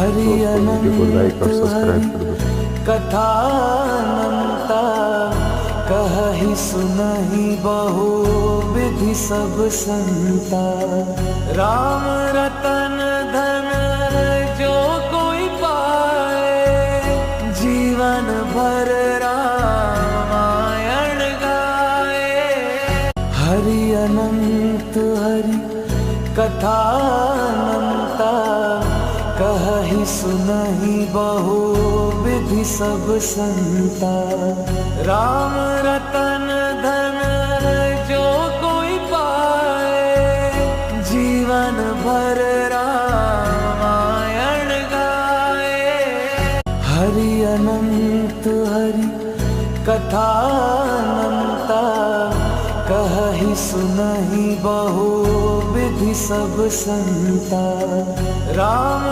Hari video को like अनंत और subscribe Hari कर दो। कथानंता कहहि सुनहि बहु विधि सब संता। राम रतन धन जो कोई पाए, जीवन भर रामायण गाए। हरि अनंत हरि कथानंता कहहि सुनहि बहु विधि सब संता। राम रतन धन जो कोई पाए, जीवन भर रामायण गाए। हरि अनंत हरि कथानंता कहहि सुनहि बहु विधि सब संता। राम